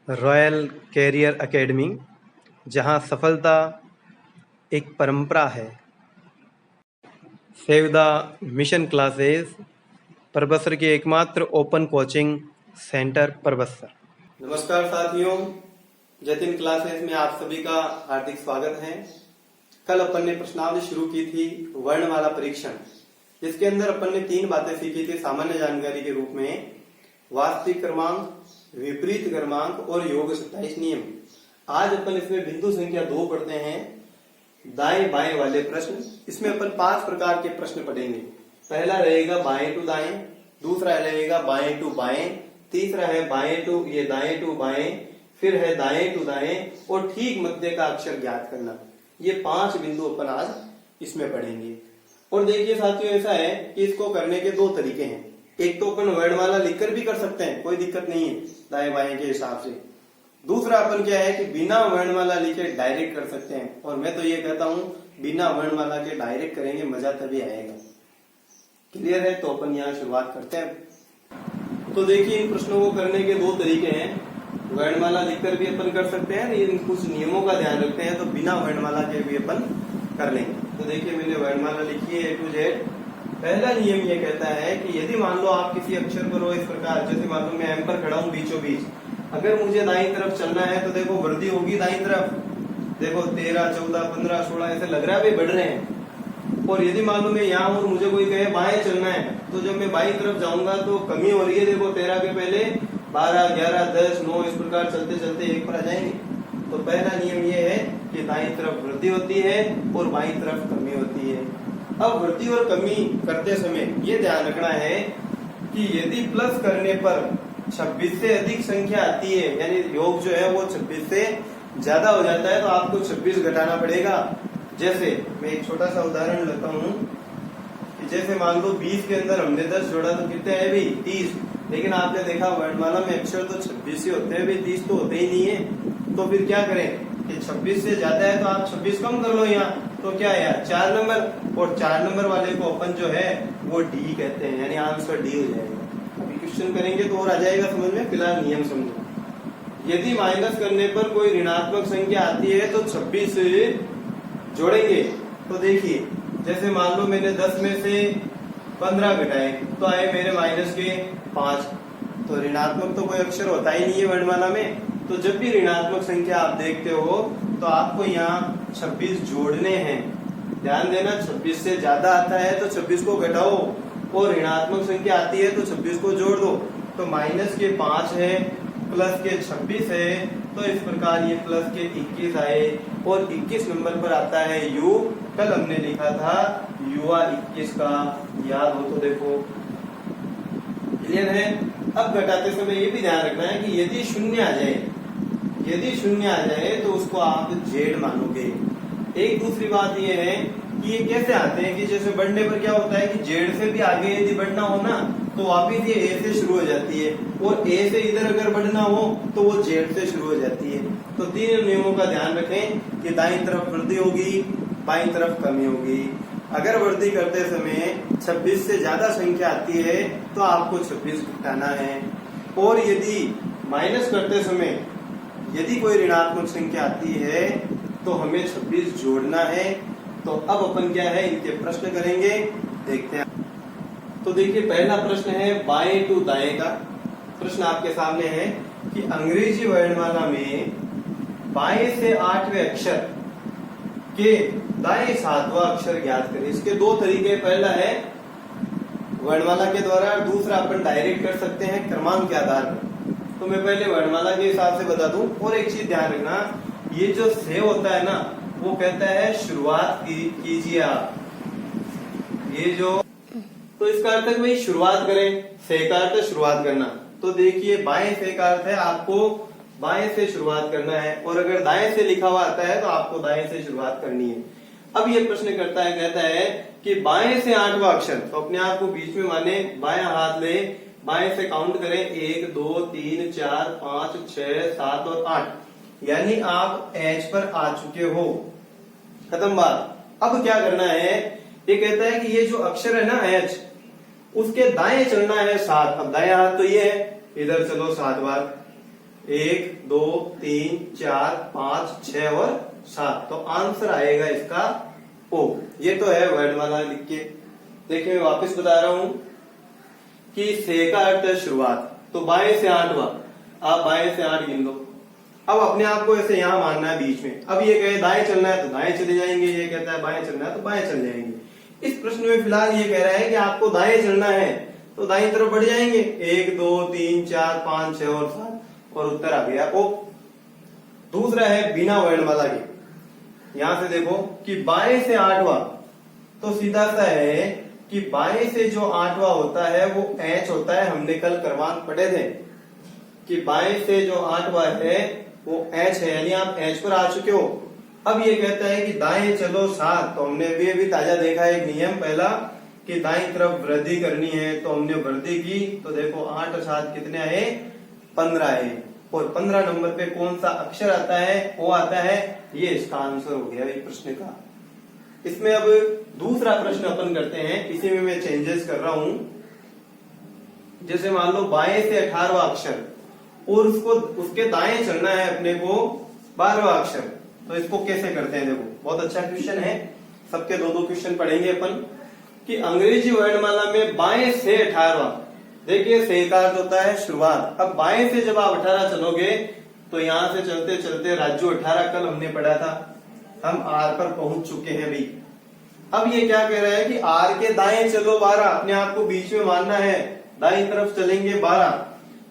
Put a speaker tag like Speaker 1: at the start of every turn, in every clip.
Speaker 1: Royal career academy, जहां सफलता एक परंपरा है। Save the mission classes, Parbatsar की एकमात्र ओपन कोचिंग सेंटर परबसर। नमस्कार साथियों, जतिन क्लासेस में आप सभी का हार्दिक स्वागत है। कल अपन ने प्रश्नावली शुरू की थी वर्णमाला परीक्षण। इसके अंदर अपन ने 3 बातें सीखी थी सामान्य जानकारी के रूप में: वास्तविक क्रमांक, विपरीत क्रमांक और योग 27 नियम। आज अपन इसमें बिंदु संख्या 2 पढ़ते हैं, दाएं बाएं वाले प्रश्न। इसमें अपन 5 प्रकार के प्रश्न पढ़ेंगे। पहला रहेगा बाएं टू दाएं, दूसरा रहेगा बाएं टू बाएं, तीसरा है बाएं टू दाएं टू बाएं, फिर है दाएं टू दाएं और ठीक मध्य का अक्षर ज्ञात करना। ये 5 बिंदु अपन आज इसमें पढ़ेंगे। और देखिए साथियों, ऐसा है कि इसको करने के 2 तरीके हैं। एक तो अपन वर्णमाला लिखकर भी कर सकते हैं, कोई दिक्कत नहीं है दाएं बाएं के हिसाब से। दूसरा अपन क्या है कि बिना वर्णमाला लिखे डायरेक्ट कर सकते हैं। और मैं तो ये कहता हूं बिना वर्णमाला के डायरेक्ट करेंगे, मजा तभी आएगा। क्लियर है? तो अपन यहाँ शुरुआत करते हैं। तो देखिए, इन प्रश्नों को करने के 2 तरीके हैं। वर्णमाला लिखकर भी अपन कर सकते हैं, लेकिन कुछ नियमों का ध्यान रखते हैं तो बिना वर्णमाला के भी अपन कर लेंगे। तो देखिए, मैंने वर्णमाला लिखी है A to Z। पहला नियम ये कहता है कि यदि मान लो आप किसी अक्षर पर हो इस प्रकार, जैसे मान लो मैं M पर खड़ा हूं बीचों बीच, अगर मुझे दाईं तरफ चलना है तो देखो वृद्धि होगी दाईं तरफ। देखो 13, 14, 15, 16 ऐसे लग रहा है भाई बढ़ रहे हैं। और यदि मान लो मैं यहाँ हूं और मुझे कोई कहे बाएं चलना है, तो जब मैं बाईं तरफ जाऊंगा तो कमी हो रही है। देखो 13 के पहले 12, 11, 10, 9 इस प्रकार चलते चलते 1 पर आ जाएंगे। तो पहला नियम ये है कि दाईं तरफ वृद्धि होती है और बाईं तरफ कमी होती है। अब वृद्धि और कमी करते समय ये ध्यान रखना है कि यदि प्लस करने पर 26 से अधिक संख्या आती है, यानी योग जो है वो 26 से ज्यादा हो जाता है, तो आपको 26 घटाना पड़ेगा। जैसे मैं एक छोटा सा उदाहरण लेता हूँ कि जैसे मान लो 20 के अंदर हमने 10 जोड़ा तो कितने है भाई 30। लेकिन आपने देखा वर्णमाला में अक्षर तो 26 ही होते हैं भाई, 30 तो होते ही नहीं है। तो फिर क्या करें कि 26 से ज्यादा है तो आप 26 कम कर लो यहाँ। तो क्या है यार 4 नंबर, और 4 नंबर वाले को अपन जो है वो डी कहते हैं, यानी आंसर डी हो जाएगा। अभी क्वेश्चन करेंगे तो और आ जाएगा समझ में, फिलहाल नियम समझो। यदि माइनस करने पर कोई ऋणात्मक संख्या आती है तो 26 से जोड़ेंगे। तो देखिए, जैसे मान लो मैंने 10 में से 15 घटाए तो आए मेरे माइनस के 5। तो ऋणात्मक तो कोई अक्षर होता ही नहीं है वर्णमाला में। तो जब भी ऋणात्मक संख्या आप देखते हो तो आपको यहाँ 26 जोड़ने हैं। ध्यान देना, 26 से ज्यादा आता है तो 26 को घटाओ, और ऋणात्मक संख्या आती है तो 26 को जोड़ दो। तो माइनस के 5 है, प्लस के 26 है, तो इस प्रकार ये प्लस के 21 आए। और 21 नंबर पर आता है यू। कल हमने लिखा था युवा 21 का, याद हो तो देखो। क्लियर है? अब घटाते समय ये भी ध्यान रखना है कि यदि शून्य आ जाए, तो उसको आप जेड मानोगे। एक दूसरी बात ये है कि ये कैसे आते हैं कि जैसे बढ़ने पर क्या होता है कि जेड से भी आगे यदि बढ़ना हो ना तो वापिस ये ए से शुरू हो जाती है, और ए से इधर अगर बढ़ना हो तो वो जेड से शुरू हो जाती है। तो 3 नियमों का ध्यान रखें कि दाईं तरफ वृद्धि होगी, बाईं तरफ कमी होगी। अगर वृद्धि करते समय 26 से ज्यादा संख्या आती है तो आपको 26 घटाना है। और यदि माइनस करते समय यदि कोई ऋणात्मक संख्या आती है तो हमें 26 जोड़ना है। तो अब अपन क्या है इनके प्रश्न करेंगे, देखते हैं। तो देखिए, पहला प्रश्न है बाएं टू दाएं का। प्रश्न आपके सामने है कि अंग्रेजी वर्णमाला में बाएं से 8वें अक्षर के दाएं 7वां अक्षर ज्ञात करें। इसके 2 तरीके, पहला है वर्णमाला के द्वारा, दूसरा अपन डायरेक्ट कर सकते हैं क्रमांक के आधार पर। तो मैं पहले वर्णमाला के हिसाब से बता दूं। और एक चीज ध्यान रखना, ये जो से होता है ना वो कहता है शुरुआत कीजिए आप। ये जो, तो इसका अर्थ है भाई शुरुआत करें, से का अर्थ है शुरुआत करना। तो देखिए, बाएं से का अर्थ है आपको बाएं से शुरुआत करना है, और अगर दाएं से लिखा हुआ आता है तो आपको दाएं से शुरुआत करनी है। अब ये प्रश्न करता है, कहता है कि बाएं से 8वां अक्षर, तो अपने आप को बीच में माने, बायां हाथ ले, बाएं से काउंट करें 1, 2, 3, 4, 5, 6, 7 और 8, यानी आप एच पर आ चुके हो। खत्म बात। अब क्या करना है, ये कहता है कि ये जो अक्षर है ना एच, उसके दाएं चलना है 7। अब दाएं हाथ तो ये है, इधर चलो 7 बार, 1 2 3 4 5 6 और 7। तो आंसर आएगा इसका ओ। ये तो है वर्णमाला लिख के। देखिए मैं वापस बता रहा हूं कि से का अर्थ है शुरुआत, तो बाएं से 8वां, आप बाएं से 8 गिन लो। अब अपने आप को ऐसे यहां मानना है बीच में। अब ये कहे दाएं चलना है तो दाएं चले जाएंगे, ये कहता है बाएं चलना है तो बाएं चले जाएंगे। इस प्रश्न में फिलहाल ये कह रहा है कि आपको दाएं चलना है तो दाएं तरफ बढ़ जाएंगे, 1 2 3 4 5 6 और 7, और उत्तर आ गया ओ। दूसरा है बिना वर्णमाला के। यहां से देखो कि बाएं से 8वां, तो सीधा सा है कि बाएं से जो 8वां होता है वो एच होता है। हमने कल क्रमांक पढ़े थे कि बाएं से जो 8वां है वो एच है, यानी आप एच पर आ चुके हो। अब ये कहता है कि दाएं चलो 7, तो हमने भी ताजा देखा एक नियम पहला कि दाएं तरफ वृद्धि करनी है, तो हमने वृद्धि की। तो देखो 8 और 7 कितने आए, 15 आए। और 15 नंबर पे कौन सा अक्षर आता है, ओ आता है। ये इसका आंसर हो गया इस प्रश्न का। इसमें अब दूसरा प्रश्न अपन करते हैं, इसी में मैं चेंजेस कर रहा हूं। जैसे मान लो बाएं से 18वां अक्षर और उसको उसके दाएं चलना है अपने को 12वां अक्षर, तो इसको कैसे करते हैं। देखो बहुत अच्छा क्वेश्चन है, सबके दो क्वेश्चन पढ़ेंगे अपन कि अंग्रेजी वर्णमाला में बाएं से 18वां। देखिए से का अर्थ होता है शुरुआत। अब बाएं से जब आप 18 चलोगे तो यहां से चलते चलते राजू 18 कल हमने पढ़ा था, हम आर पर पहुंच चुके हैं भाई। अब ये क्या कह रहा है कि आर के दाएं चलो 12, अपने आप को बीच में मानना है, दाएं तरफ चलेंगे 12।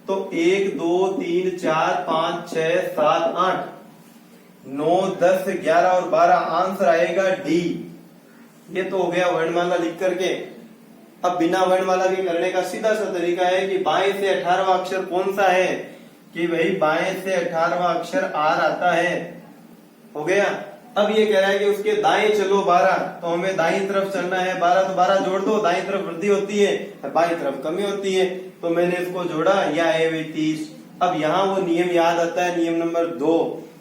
Speaker 1: तो 1 2 3 4 5 6 7 8 9 10 11 और 12, आंसर आएगा डी। ये तो हो गया वर्णमाला लिख करके। अब बिना वर्णमाला के करने का सीधा सा तरीका है कि बाएं से 18वां अक्षर कौन सा है, कि भाई बाएं से 18वां अक्षर आर आता है, हो गया। अब ये कह रहा है कि उसके दाएं चलो 12, तो हमें दाईं तरफ चलना है 12, तो 12 जोड़ दो, दाईं तरफ वृद्धि होती है और बाईं तरफ कमी होती है, तो मैंने इसको जोड़ा, यह आए हुए 30। अब यहाँ वो नियम याद आता है, नियम नंबर 2,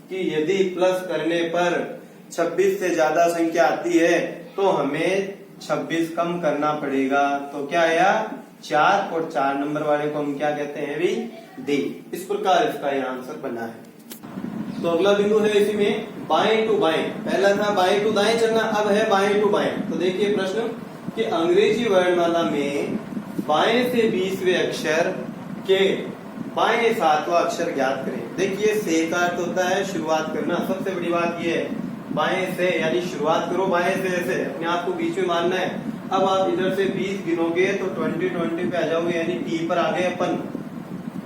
Speaker 1: कि यदि प्लस करने पर 26 से ज्यादा संख्या आती है तो हमें 26 कम करना पड़ेगा। तो क्या आया 4, और 4 नंबर वाले को हम क्या कहते हैं भी, डी। इस प्रकार इसका यह आंसर बना है। तो अगला बिंदु है इसी में बाएं टू बाएं। पहला था बाएं टू दाएं चलना, अब है बाएं टू बाएं। तो देखिए प्रश्न कि अंग्रेजी वर्णमाला में बाएं से 20वें अक्षर के बाएं 7वां अक्षर ज्ञात करें। देखिए से का अर्थ होता है शुरुआत करना। सबसे बड़ी बात यह है बाएं से, यानी शुरुआत करो बाएं से, ऐसे अपने आप को बीच में मानना है। अब आप इधर से 20 गिनोगे तो 20 पे आ जाओगे, यानी टी पर आ गए अपन।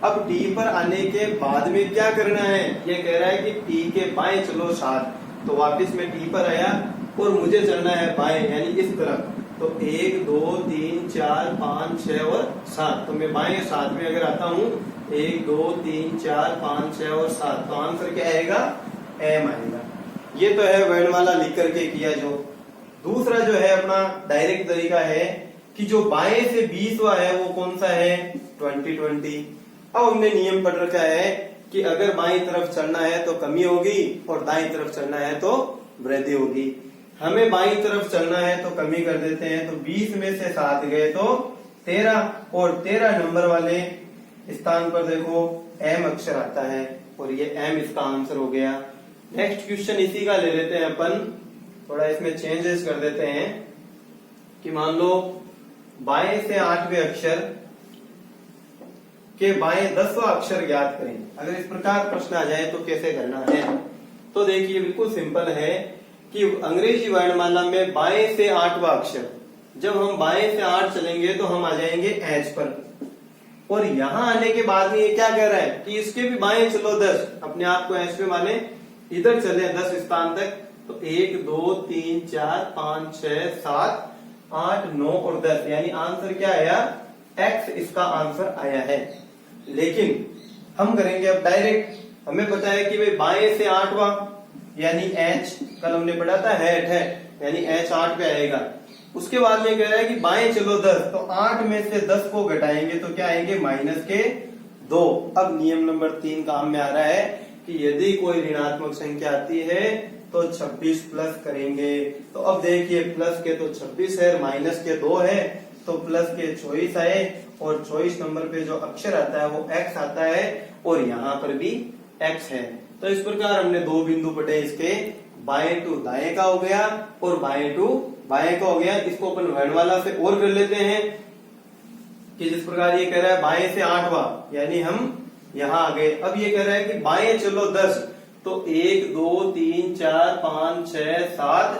Speaker 1: अब टी पर आने के बाद में क्या करना है, ये कह रहा है कि टी के बाएं चलो 7, तो वापस में टी पर आया और मुझे चलना है बाएं, यानी इस तरफ। तो 1 2 3 4 5 6 और 7, तो मैं बाएं 7 में अगर आता हूँ 1 2 3 4 5 6 और 7, तो आंसर क्या आएगा, एम आएगा। ये तो है वर्णमाला लिख करके किया। जो दूसरा जो है अपना डायरेक्ट तरीका है कि जो बाएं से 20वां है वो कौन सा है, 20। अब हमने नियम पढ़ रखा है कि अगर बाईं तरफ चलना है तो कमी होगी और दाईं तरफ चलना है तो वृद्धि होगी। हमें बाईं तरफ चलना है तो कमी कर देते हैं, तो 20 में से 7 गए तो 13, और 13 नंबर वाले स्थान पर देखो एम अक्षर आता है, और ये एम इसका आंसर हो गया। नेक्स्ट क्वेश्चन इसी का ले लेते हैं अपन, थोड़ा इसमें चेंजेस कर देते हैं कि मान लो बाएं से 8वें अक्षर के बाएं 10वां अक्षर ज्ञात करें। अगर इस प्रकार प्रश्न आ जाए तो कैसे करना है, तो देखिए बिल्कुल सिंपल है कि अंग्रेजी वर्णमाला में बाएं से 8वां अक्षर, जब हम बाएं से 8 चलेंगे तो हम आ जाएंगे एच पर, और यहां आने के बाद में ये क्या कह रहा है कि इसके भी बाएं चलो 10, अपने आप को एच पे माने, इधर चले 10 स्थान तक। तो 1 2 3 4 5 6 7 8 9 और 10, यानी आंसर क्या आया, एक्स इसका आंसर आया है। लेकिन हम करेंगे अब डायरेक्ट, हमें पता है कि भाई बाएं से 8वां यानी एच, कल हमने पढ़ा था हेट है, यानी एच 8 पे आएगा। उसके बाद में कह रहा है कि बाएं चलो 10, तो 8 में से 10 को घटाएंगे तो क्या आएंगे, -2। अब नियम नंबर 3 काम में आ रहा है कि यदि कोई ऋणात्मक संख्या आती है तो 26 प्लस करेंगे। तो अब देखिए प्लस के तो 26 है, माइनस के 2 है, तो प्लस के 24 आए, और 24 नंबर पे जो अक्षर आता है वो एक्स आता है। और यहाँ पर भी x है। तो इस प्रकार हमने दो बिंदु पटे इसके, बाएं टू दाएं का हो गया और बाएं टू बाएं का हो गया। इसको अपन वर्णमाला से और कर लेते हैं कि जिस प्रकार ये कह रहा है बाएं से 8वां, यानी हम यहाँ आ गए। अब ये कह रहा है कि बाएं चलो 10, तो 1 2 3 4 5 6 7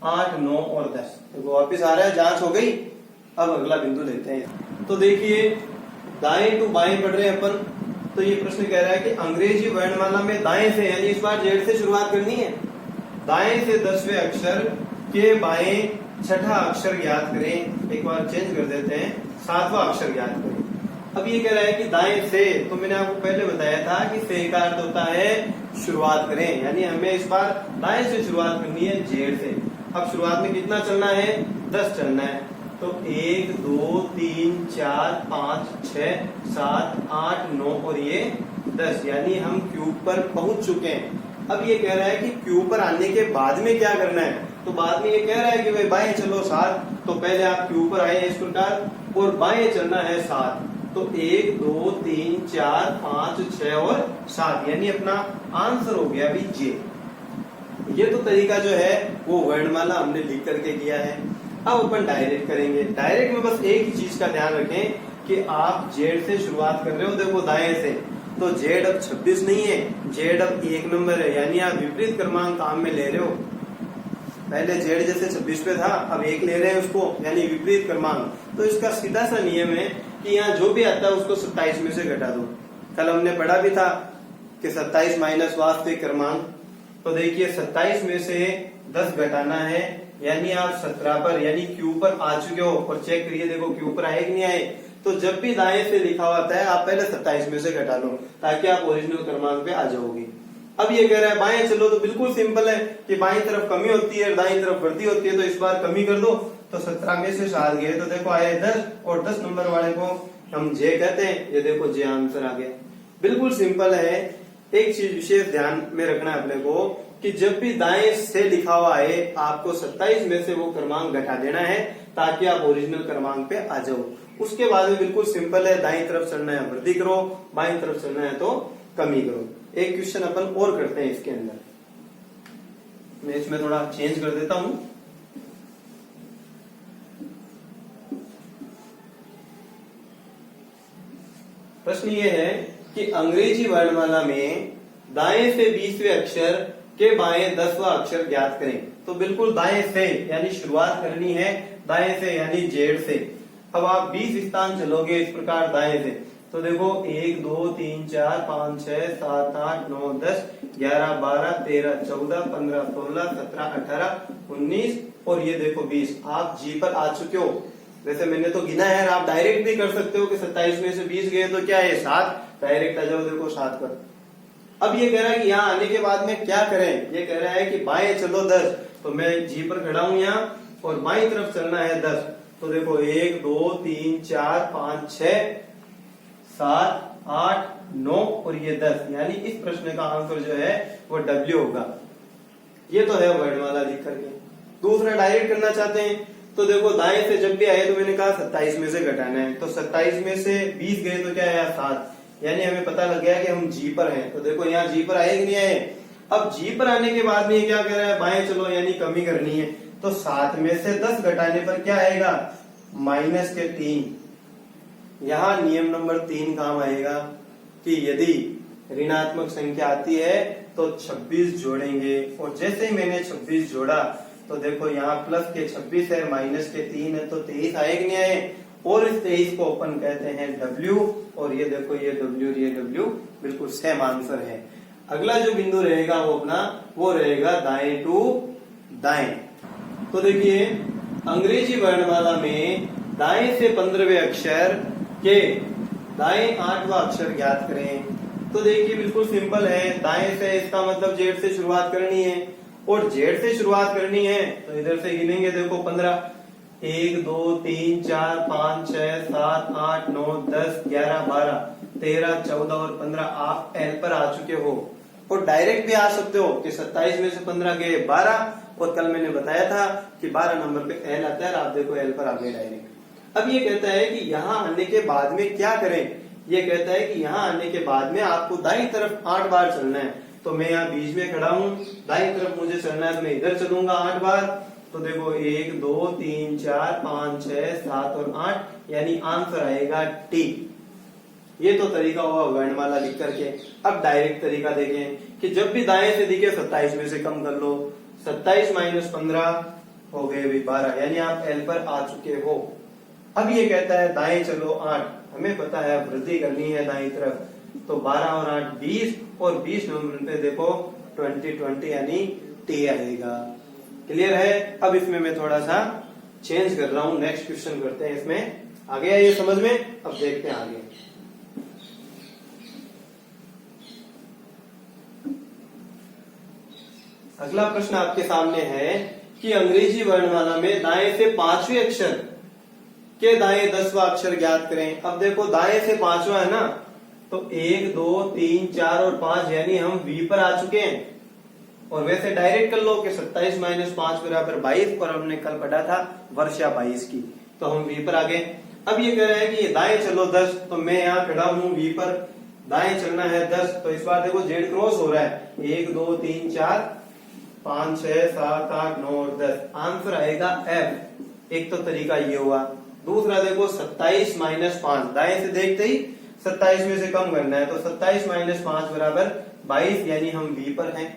Speaker 1: 8 9 और 10। तो वापिस आ रहा है, जांच हो गई। अब अगला बिंदु लेते हैं। तो देखिए दाएं टू बाएं पढ़ रहे हैं अपन। तो ये प्रश्न कह रहा है कि अंग्रेजी वर्णमाला में दाएं से, यानी इस बार जेड से शुरुआत करनी है, दाएं से 10वें अक्षर के बाएं छठा अक्षर ज्ञात करें। एक बार चेंज कर देते हैं, 7वां अक्षर ज्ञात करें। अब ये कह रहा है कि दाएं से, तो मैंने आपको पहले बताया था कि से का अर्थ होता है शुरुआत करें, यानी हमें इस बार दाएं से शुरुआत करनी है, जेड से। अब शुरुआत में कितना चलना है, 10 चलना है। तो 1 2 3 4 5 6 7 8 9 और ये 10, यानी हम क्यूब पर पहुंच चुके हैं। अब ये कह रहा है कि क्यूब पर आने के बाद में क्या करना है। तो बाद में ये कह रहा है कि भाई बाएं चलो 7, तो पहले आप क्यूब पर आए इस प्रकार और बाएं चलना है 7। तो 1 2 3 4 5 6 और 7, यानी अपना आंसर हो गया भी जे। ये तो तरीका जो है वो वर्णमाला हमने लिख करके किया है। अब अपन डायरेक्ट करेंगे। डायरेक्ट में बस एक ही चीज का ध्यान रखें कि आप जेड से शुरुआत कर रहे हो, देखो दाएं से, तो जेड अब 26 नहीं है, जेड अब 1 नंबर है, यानी आप विपरीत क्रमांक काम में ले रहे हो। पहले जेड जैसे 26 पे था, अब 1 ले रहे हैं उसको, यानी विपरीत क्रमांक। तो इसका सीधा सा नियम है कि यहाँ जो भी आता है उसको 27 में से घटा दो। कल हमने पढ़ा भी था कि 27 माइनस वास्तविक क्रमांक। तो देखिए 27 में से 10 घटाना है, यानी आप 17 पर, यानी क्यू पर आ चुके हो। और चेक करिए, देखो क्यू पर आए कि नहीं आए। तो जब भी दाएं से लिखा होता है आप पहले 27 में से घटा लो, ताकि आप ओरिजिनल क्रमांक पे आ जाओगे। अब ये कह रहा है बाएं चलो, तो बिल्कुल सिंपल है कि बाएं तरफ कमी होती है और दाएं तरफ बढ़ती होती है। तो इस बार कमी कर दो, तो 17 में से 7 गए, तो देखो आए 10, और 10 नंबर वाले को हम जे कहते हैं। ये देखो जे आंसर आ गया। बिल्कुल सिंपल है। एक चीज विशेष ध्यान में रखना है अपने को कि जब भी दाएं से लिखा हुआ है आपको 27 में से वो क्रमांक घटा देना है, ताकि आप ओरिजिनल क्रमांक पे आ जाओ। उसके बाद में बिल्कुल सिंपल है, दाएं तरफ चलना है वृद्धि करो, बाएं तरफ चलना है तो कमी करो। एक क्वेश्चन अपन और करते हैं इसके अंदर, मैं इसमें थोड़ा चेंज कर देता हूं। प्रश्न ये है कि अंग्रेजी वर्णमाला में दाएं से 20वें अक्षर के बाएं 10वां अक्षर ज्ञात करें। तो बिल्कुल दाएं से, यानी शुरुआत करनी है दाएं से, यानी जेड से। अब आप 20 स्थान चलोगे इस प्रकार दाएं से, तो देखो 1 2 3 4 5 6 7 8 9 10 11 12 13 14 15 16 17 18 19 और ये देखो 20। आप जी पर आ चुके हो। वैसे मैंने तो गिना है, आप डायरेक्ट भी कर सकते हो कि 27 में से 20 गए तो क्या है 7, डायरेक्ट आ जाओ, देखो 7 पर। अब ये कह रहा है कि यहाँ आने के बाद में क्या करें। ये कह रहा है कि बाएं चलो 10, तो मैं जी पर खड़ा हूं यहाँ और बाएं तरफ चलना है 10। तो देखो 1 2 3 4 5 6 7 8 9 और ये 10, यानी इस प्रश्न का आंसर जो है वो डब्ल्यू होगा। ये तो है वर्णमाला लिख करके। दूसरा डायरेक्ट करना चाहते हैं, तो देखो दाएं से जब भी आए तो मैंने कहा 27 में से घटाना है, तो 27 में से 20 गए तो क्या है 7, यानी हमें पता लग गया कि हम जी पर हैं। तो देखो यहाँ जी पर आए कि नहीं आए। अब जी पर आने के बाद में क्या कह रहा है, बाएं चलो, यानी कमी करनी है। तो 7 में से 10 घटाने पर क्या आएगा, माइनस के 3। यहाँ नियम नंबर 3 काम आएगा कि यदि ऋणात्मक संख्या आती है तो 26 जोड़ेंगे। और जैसे ही मैंने 26 जोड़ा तो देखो यहाँ प्लस के 26 है, माइनस के 3 है, तो 23 आए कि नहीं आए। और इस 23 को अपन कहते हैं W, और ये देखो ये W और ये W बिल्कुल सेम आंसर है। अगला जो बिंदु रहेगा वो अपना वो रहेगा दाएं टू दाएं। तो देखिए अंग्रेजी वर्णमाला में दाएं से 15वें अक्षर के दाएं 8वां अक्षर ज्ञात करें। तो देखिए बिल्कुल सिंपल है, दाएं से इसका मतलब जेड से शुरुआत करनी है, और जेड से शुरुआत करनी है तो इधर से गिनेंगे, देखो 15 1 2 3 4 5 6 7 8 9 10 11 12 13 14 और 15। आप एल पर आ चुके हो। और डायरेक्ट भी आ सकते हो कि 27 में से 15 गए 12, और कल मैंने बताया था कि 12 नंबर पे एल आता है, आप देखो एल पर आ गए डायरेक्ट। अब ये कहता है कि यहाँ आने के बाद में क्या करें, ये कहता है कि यहाँ आने के बाद में आपको दाईं तरफ 8 बार चलना है। तो मैं यहाँ बीच में खड़ा हूँ, दाईं तरफ मुझे चलना है तो मैं इधर चलूंगा 8 बार। तो देखो 1 2 3 4 5 6 7 और 8, यानी आंसर आएगा टी। ये तो तरीका हुआ वर्णमाला लिख करके। अब डायरेक्ट तरीका देखें कि जब भी दाएं से दिखे 27 में से कम कर लो। 27 माइनस 15 हो गए भी 12, यानी आप एल पर आ चुके हो। अब ये कहता है दाएं चलो 8, हमें पता है वृद्धि करनी है दाएं तरफ, तो 12 और 8 20, और 20 नंबर पे देखो 20 यानी टी आएगा। क्लियर है? अब इसमें मैं थोड़ा सा चेंज कर रहा हूं, नेक्स्ट क्वेश्चन करते हैं। इसमें आ गया ये समझ में? अब देखते हैं आगे। अगला प्रश्न आपके सामने है कि अंग्रेजी वर्णमाला में दाएं से 5वें अक्षर के दाएं 10वां अक्षर ज्ञात करें। अब देखो दाएं से 5वां है ना, तो 1 2 3 4 और 5, यानी हम वी पर आ चुके हैं। और वैसे डायरेक्ट कर लो कि 27 माइनस 5 बराबर 22, और हमने कल पढ़ा था वर्षा 22 की, तो हम वी पर आ गए। अब ये कह रहा है कि दाएं चलो 10, तो मैं यहाँ खड़ा हूँ वी पर, दाएं चलना है 10, तो इस बार देखो जेड क्रॉस हो रहा है, 1 2 3 4 5 6 7 8 9 और 10, आंसर आएगा एफ। एक तो तरीका ये हुआ। दूसरा देखो 27 माइनस 5, दाएं से देखते ही 27 में से कम करना है, तो 27 माइनस 5 बराबर 22, यानी हम वी पर हैं।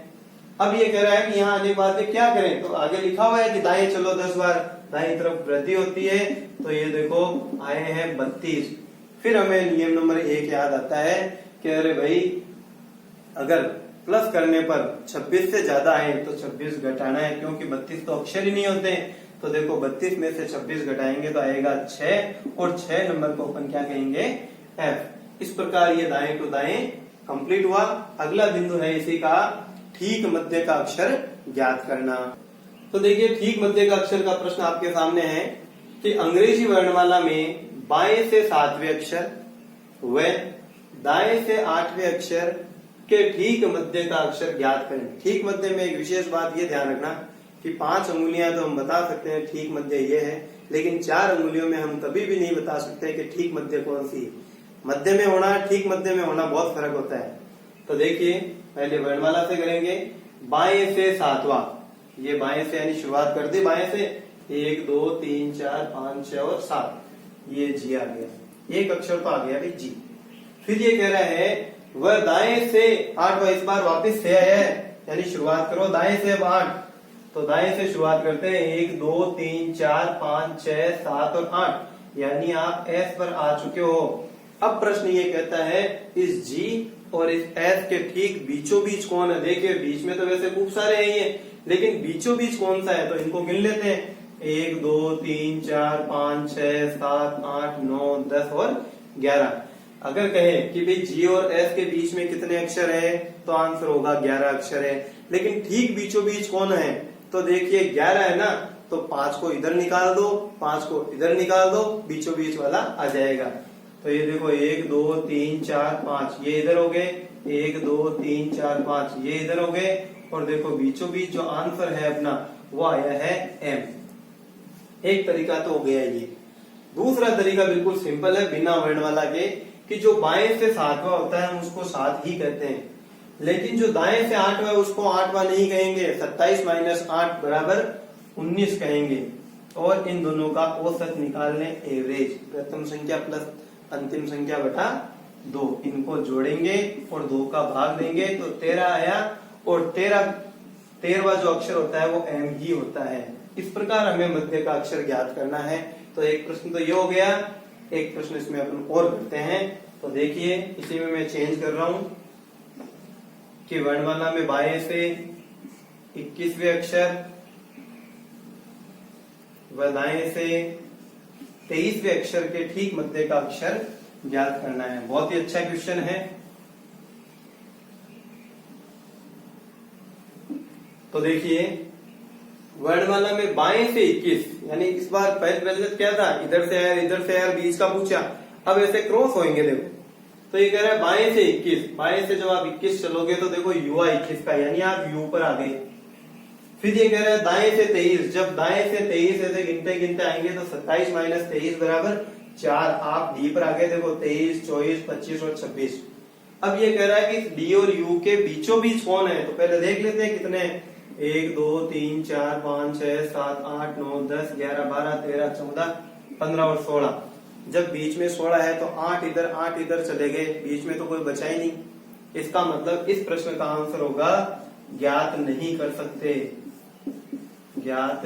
Speaker 1: अब ये कह रहा है कि यहाँ आने के बाद में क्या करें, तो आगे लिखा हुआ है कि दाएं चलो 10 बार, दाएं तरफ वृद्धि होती है, तो ये देखो आए हैं 32। फिर हमें नियम नंबर 1 याद आता है कि अरे भाई अगर प्लस करने पर 26 से ज्यादा आए तो 26 घटाना है, क्योंकि 32 तो अक्षर ही नहीं होते। तो देखो 32 में से 26 घटाएंगे तो आएगा 6, और 6 नंबर को अपन क्या कहेंगे, एफ। इस प्रकार ये दाएं टू दाएं कंप्लीट हुआ। अगला बिंदु है इसी का ठीक मध्य का अक्षर ज्ञात करना। तो देखिए ठीक मध्य का अक्षर का प्रश्न आपके सामने है कि अंग्रेजी वर्णमाला में बाएं से 7वें अक्षर व दाएं से 8वें अक्षर के ठीक मध्य का अक्षर ज्ञात करें। ठीक मध्य में एक विशेष बात ये ध्यान रखना कि 5 अंगुलियां तो हम बता सकते हैं ठीक मध्य ये है, लेकिन 4 अंगुलियों में हम कभी भी नहीं बता सकते कि ठीक मध्य कौन सी। मध्य में होना, ठीक मध्य में होना बहुत फर्क होता है। तो देखिए पहले वर्णमाला से करेंगे, बाएं से 7वां, ये बाएं से यानी शुरुआत कर दी बाएं से, 1 2 3 4 5 6 और 7, ये जी आ गया, एक अक्षर तो आ गया भाई जी। फिर ये कह रहा है वह दाएं से 8वां, इस बार वापस से आया है, यानी शुरुआत करो दाएं से अब 8, तो दाएं से शुरुआत करते हैं, 1 2 3 4 5 6 7 और 8, यानी आप एस पर आ चुके हो। अब प्रश्न ये कहता है इस जी और इस एस के ठीक बीचों बीच कौन है। देखिए बीच में तो वैसे खूब सारे हैं ये, लेकिन बीचों बीच कौन सा है, तो इनको गिन लेते हैं, 1 2 3 4 5 6 7 8 9 10 और 11। अगर कहे कि भाई जी और एस के बीच में कितने अक्षर है, तो आंसर होगा 11 अक्षर है। लेकिन ठीक बीचों बीच कौन है, तो देखिए 11 है ना, तो 5 को इधर निकाल दो, 5 को इधर निकाल दो, बीचों बीच वाला आ जाएगा। तो ये देखो 1 2 3 4 5 ये इधर हो गए, 1 2 3 4 5 ये इधर हो गए, और देखो बीचों बीच जो आंसर है अपना वो आया है एम। एक तरीका तो हो गया ये। दूसरा तरीका बिल्कुल सिंपल है बिना वर्णमाला के, कि जो बाएं से 7वां होता है हम उसको 7 ही कहते हैं, लेकिन जो दाएं से 8वां है उसको 8वां नहीं कहेंगे, 27 माइनस 8 बराबर 19 कहेंगे। और इन दोनों का औसत निकाल लें, एवरेज, प्रथम संख्या प्लस अंतिम संख्या बटा 2, इनको जोड़ेंगे और 2 का भाग देंगे तो 13 आया, और 13वां जो अक्षर होता है वो एम ही होता है। इस प्रकार हमें मध्य का अक्षर ज्ञात करना है। तो एक प्रश्न तो ये हो गया, एक प्रश्न इसमें अपन और करते हैं। तो देखिए इसी में मैं चेंज कर रहा हूं कि वर्णमाला में बाएं से 21वें अक्षर व दाएं से 23वें अक्षर के ठीक मध्य का अक्षर ज्ञात करना है। बहुत ही अच्छा क्वेश्चन है। तो देखिए वर्णमाला में बाएं से 21, यानी इस बार पहले क्या था, इधर से आया बीच का पूछा, अब ऐसे क्रॉस होंगे देखो। तो ये कह रहा है बाएं से 21, बाएं से जब आप 21 चलोगे तो देखो यू 21 का, यानी आप यू पर आ गए। फिर ये कह रहा है दाएं से 23, जब दाएं से 23 ऐसे गिनते गिनते आएंगे तो 27 माइनस 23 बराबर 4, आप डी पर आगे देखो 23, 24, 25 और 26। अब ये कह रहा है कि डी और यू के बीचों बीच कौन है, तो पहले देख लेते हैं कितने, 1 2 3 4 5 6 7 8 9 10 11 12 13 14 15 और 16। जब बीच में 16 है तो 8 इधर चले गए, बीच में तो कोई बचा ही नहीं। इसका मतलब इस प्रश्न का आंसर होगा ज्ञात नहीं कर सकते, ज्ञात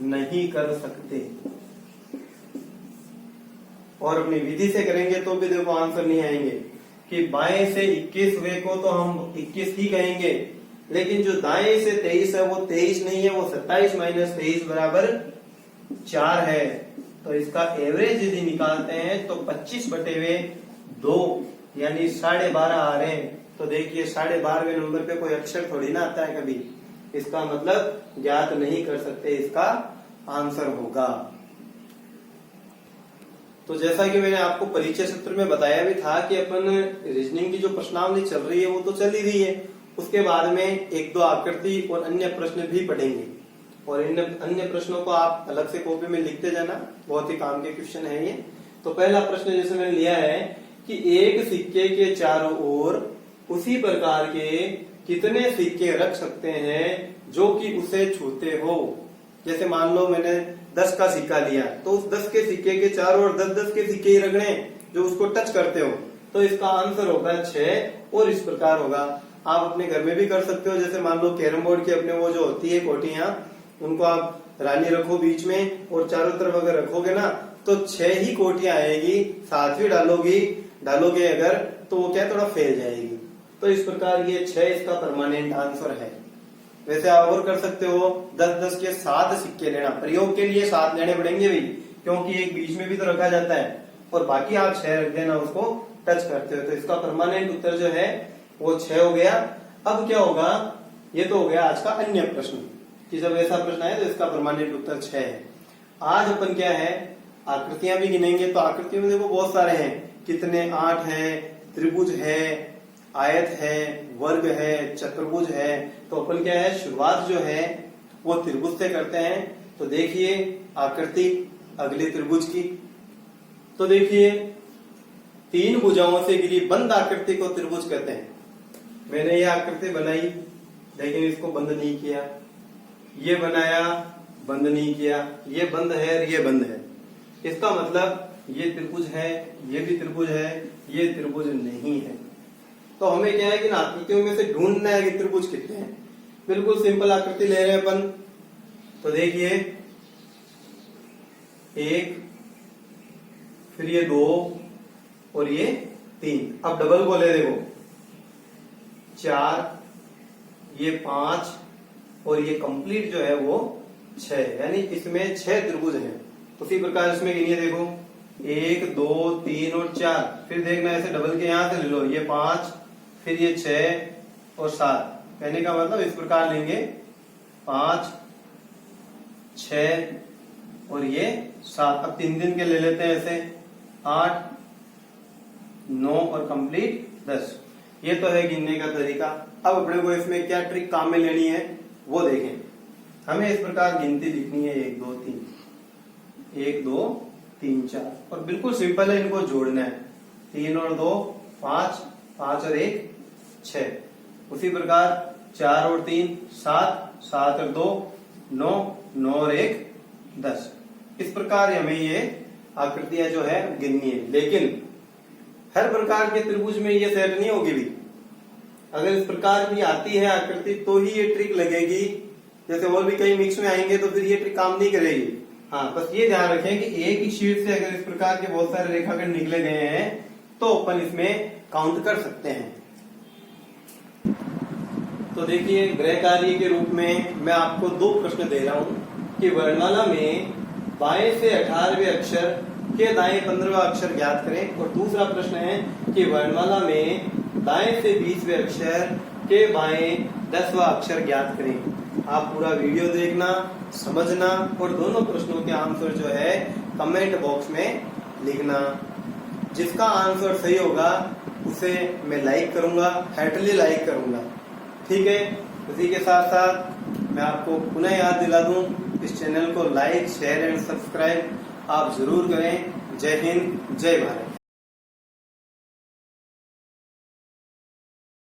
Speaker 1: नहीं कर सकते। और अपनी विधि से करेंगे तो भी देखो आंसर नहीं आएंगे कि बाएं से 21वें को तो हम 21 ही कहेंगे, लेकिन जो दाएं से 23 है वो 23 नहीं है, वो 27 माइनस 23 बराबर 4 है। तो इसका एवरेज यदि निकालते हैं तो 25/2 यानी 12.5 आ रहे हैं। तो देखिए 12.5वें नंबर पे कोई अक्षर थोड़ी ना आता है कभी, इसका मतलब ज्ञात नहीं कर सकते, इसका आंसर होगा। तो जैसा कि मैंने आपको परिचय सत्र में बताया भी था कि अपन रीजनिंग की जो प्रश्नावली चल रही है वो तो चल ही रही है, उसके बाद में 1-2 आकृति और अन्य प्रश्न भी पढ़ेंगे, और इन अन्य प्रश्नों को आप अलग से कॉपी में लिखते जाना, बहुत ही काम के क्वेश्चन है ये। तो पहला प्रश्न जैसे मैंने लिया है कि एक सिक्के के चारों ओर उसी प्रकार के कितने सिक्के रख सकते हैं जो कि उसे छूते हो। जैसे मान लो मैंने 10 का सिक्का लिया, तो उस 10 के सिक्के के चारों ओर 10-10 के सिक्के ही रखने जो उसको टच करते हो, तो इसका आंसर होगा 6। और इस प्रकार होगा, आप अपने घर में भी कर सकते हो। जैसे मान लो कैरम बोर्ड की अपने वो जो होती है कोटियां, उनको आप रानी रखो बीच में और चारों तरफ अगर रखोगे ना तो 6 ही कोटियां आएगी, 7वीं डालोगे अगर तो वो क्या थोड़ा फैल जाएगी। तो इस प्रकार ये 6 इसका परमानेंट आंसर है। वैसे आप और कर सकते हो, 10-10 के 7 सिक्के लेना, प्रयोग के लिए 7 लेने पड़ेंगे भाई, क्योंकि एक बीच में भी तो रखा जाता है, और बाकी आप 6 रख देना उसको टच करते हो। तो इसका परमानेंट उत्तर जो है वो 6 हो गया। अब क्या होगा, ये तो हो गया आज का अन्य प्रश्न कि जब ऐसा प्रश्न आए तो इसका परमानेंट उत्तर 6 है। आज अपन क्या है, आकृतियां भी गिनेंगे। तो आकृतियों में देखो बहुत सारे हैं, कितने 8 है, त्रिभुज है, आयत है, वर्ग है, चतुर्भुज है। तो अपन क्या है, शुरुआत जो है वो त्रिभुज से करते हैं। तो देखिए आकृति अगली त्रिभुज की, तो देखिए 3 भुजाओं से घिरी बंद आकृति को त्रिभुज कहते हैं। मैंने ये आकृति बनाई लेकिन इसको बंद नहीं किया, ये बनाया बंद नहीं किया, ये बंद है और ये बंद है। इसका मतलब ये त्रिभुज है, ये भी त्रिभुज है, ये त्रिभुज नहीं है। तो हमें क्या है कि आकृतियों में से ढूंढना है कि त्रिभुज कितने हैं। बिल्कुल सिंपल आकृति ले रहे हैं अपन। तो देखिए 1, फिर ये 2 और ये 3। अब डबल को ले देखो, 4, ये 5 और ये कंप्लीट जो है वो 6, यानी इसमें 6 त्रिभुज हैं। उसी प्रकार इसमें गिनिए देखो 1 2 3 और 4। फिर देखना ऐसे डबल के यहां से ले लो, ये 5 फिर ये 6 और 7। कहने का मतलब इस प्रकार लेंगे 5 6 और ये 7। अब 3 के ले लेते हैं ऐसे 8 9 और कंप्लीट 10। ये तो है गिनने का तरीका। अब अपने को इसमें क्या ट्रिक काम में लेनी है वो देखें। हमें इस प्रकार गिनती लिखनी है 1 2 3, 1 2 3 4, और बिल्कुल सिंपल है, इनको जोड़ना है। 3 और 2 5, 5 और 1 6। उसी प्रकार 4 और 3 7, 7 और 2 9, 9 और 1 10। इस प्रकार हमें ये आकृतियां जो है गिननी है। लेकिन हर प्रकार के त्रिभुज में ये सेट नहीं होगी भी। अगर इस प्रकार की आती है आकृति तो ही ये ट्रिक लगेगी। जैसे और भी कई मिक्स में आएंगे तो फिर ये ट्रिक काम नहीं करेगी। हाँ, बस ये ध्यान रखें कि एक ही शीट से अगर इस प्रकार के बहुत सारे रेखाखंड निकले गए हैं तो अपन इसमें काउंट कर सकते हैं। तो देखिए गृह कार्य के रूप में मैं आपको 2 प्रश्न दे रहा हूं कि वर्णमाला में बाएं से 18वें अक्षर के दाएं 15वां अक्षर ज्ञात करें। और दूसरा प्रश्न है कि वर्णमाला में दाएं से 20वें अक्षर के बाएं 10वां अक्षर ज्ञात करें। आप पूरा वीडियो देखना, समझना और दोनों प्रश्नों के आंसर जो है कमेंट बॉक्स में लिखना। जिसका आंसर सही होगा उसे मैं लाइक करूंगा, हार्टली लाइक करूंगा। ठीक है, इसी के साथ साथ मैं आपको पुनः याद दिला दूं, इस चैनल को लाइक शेयर एंड सब्सक्राइब आप जरूर करें। जय हिंद, जय भारत।